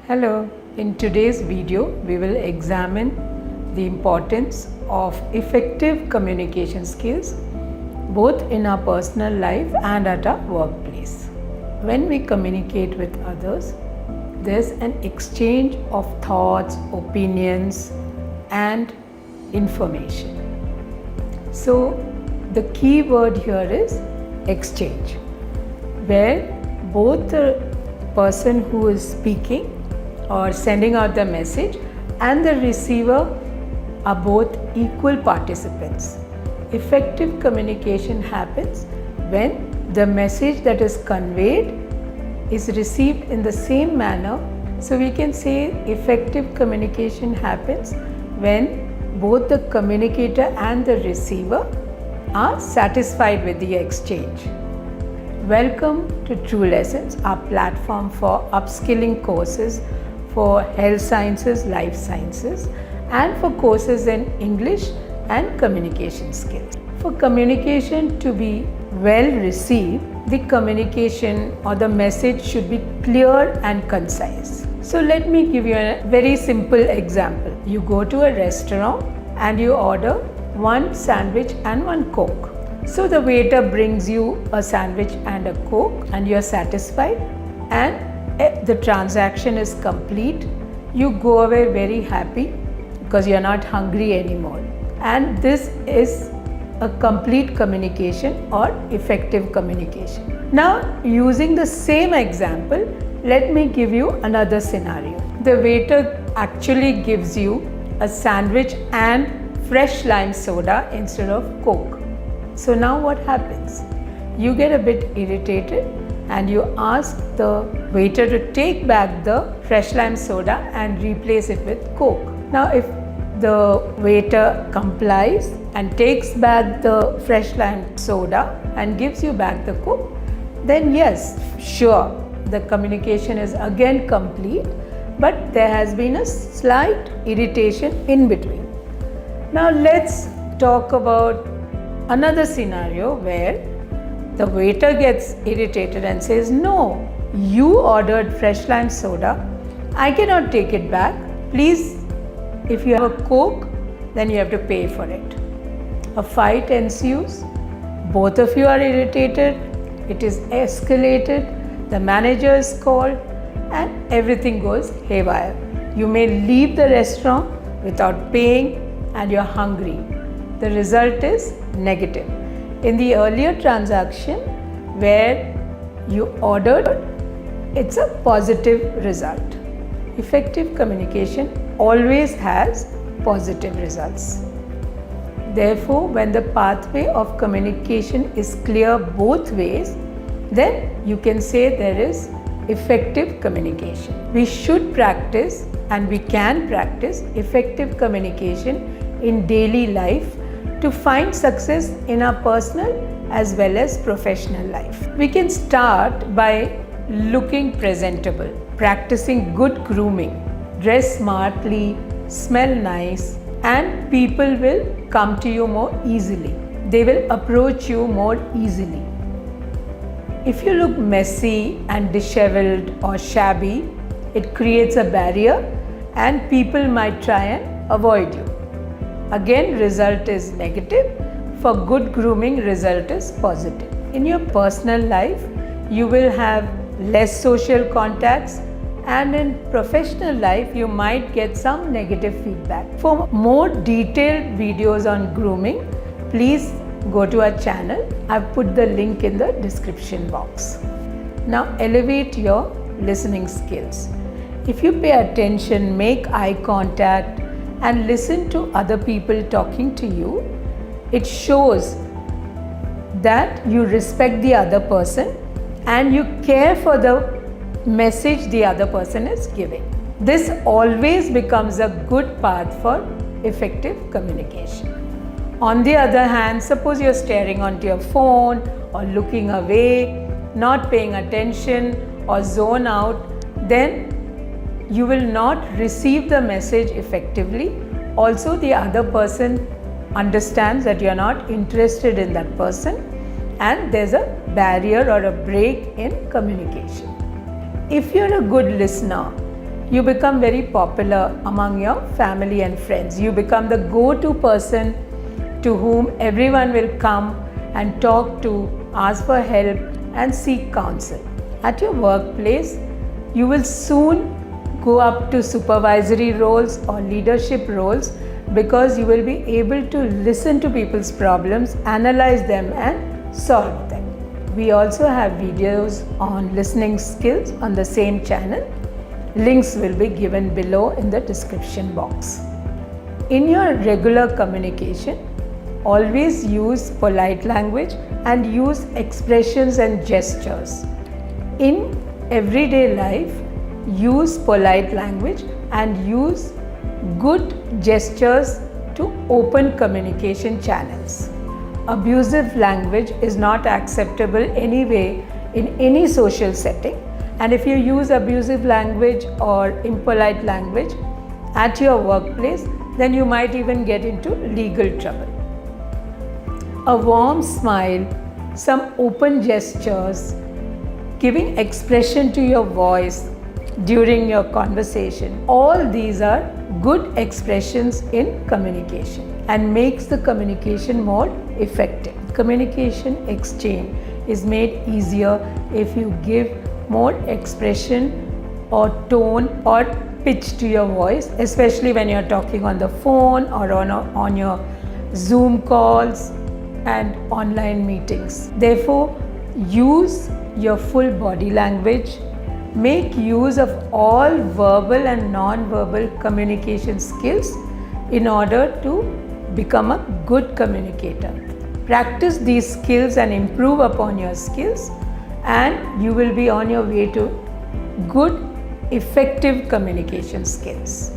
Hello, in today's video we will examine the importance of effective communication skills both in our personal life and at our workplace. When we communicate with others, there's an exchange of thoughts, opinions and information. So the key word here is exchange, where both the person who is speaking or sending out the message and the receiver are both equal participants. Effective communication happens when the message that is conveyed is received in the same manner. So we can say effective communication happens when both the communicator and the receiver are satisfied with the exchange. Welcome to True Lessons, our platform for upskilling courses for health sciences, life sciences, and for courses in English and communication skills. For communication to be well received, the communication or the message should be clear and concise. So let me give you a very simple example. You go to a restaurant and you order one sandwich and one Coke. So the waiter brings you a sandwich and a Coke and you are satisfied and the transaction is complete. You go away very happy because you are not hungry anymore. And this is a complete communication or effective communication. Now, using the same example, let me give you another scenario. The waiter actually gives you a sandwich and fresh lime soda instead of Coke. So now what happens? You get a bit irritated and you ask the waiter to take back the fresh lime soda and replace it with Coke. Now if the waiter complies and takes back the fresh lime soda and gives you back the Coke, then yes, sure, the communication is again complete, but there has been a slight irritation in between. Now let's talk about another scenario where the waiter gets irritated and says, "No, you ordered fresh lime soda. I cannot take it back. Please, if you have a Coke, then you have to pay for it." A fight ensues. Both of you are irritated. It is escalated. The manager is called and everything goes haywire. You may leave the restaurant without paying and you're hungry. The result is negative. In the earlier transaction where you ordered, it's a positive result. Effective communication always has positive results. Therefore, when the pathway of communication is clear both ways, then you can say there is effective communication. We should practice and we can practice effective communication in daily life to find success in our personal as well as professional life. We can start by looking presentable, practicing good grooming, dress smartly, smell nice, and people will come to you more easily. They will approach you more easily. If you look messy and disheveled or shabby, it creates a barrier and people might try and avoid you. Again, result is negative. For good grooming, result is positive. In your personal life, you will have less social contacts, and in professional life, you might get some negative feedback. For more detailed videos on grooming, please go to our channel. I've put the link in the description box. Now, elevate your listening skills. If you pay attention, make eye contact, and listen to other people talking to you, it shows that you respect the other person and you care for the message the other person is giving. This always becomes a good path for effective communication. On the other hand, suppose you're staring onto your phone or looking away, not paying attention or zone out, then you will not receive the message effectively. Also, the other person understands that you are not interested in that person and there's a barrier or a break in communication. If you're a good listener you become very popular among your family and friends. You become the go-to person to whom everyone will come and talk to, ask for help and seek counsel. At your workplace, you will soon go up to supervisory roles or leadership roles because you will be able to listen to people's problems, analyze them and solve them. We also have videos on listening skills on the same channel. Links will be given below in the description box. In your regular communication, always use polite language and use expressions and gestures. In everyday life, use polite language and use good gestures to open communication channels. Abusive language is not acceptable anyway in any social setting, and if you use abusive language or impolite language at your workplace, then you might even get into legal trouble. A warm smile, some open gestures, giving expression to your voice during your conversation, all these are good expressions in communication and makes the communication more effective. Communication exchange is made easier if you give more expression or tone or pitch to your voice, especially when you're talking on the phone or on your Zoom calls and online meetings. Therefore, use your full body language. Make use of all verbal and non-verbal communication skills in order to become a good communicator. Practice these skills and improve upon your skills, and you will be on your way to good, effective communication skills.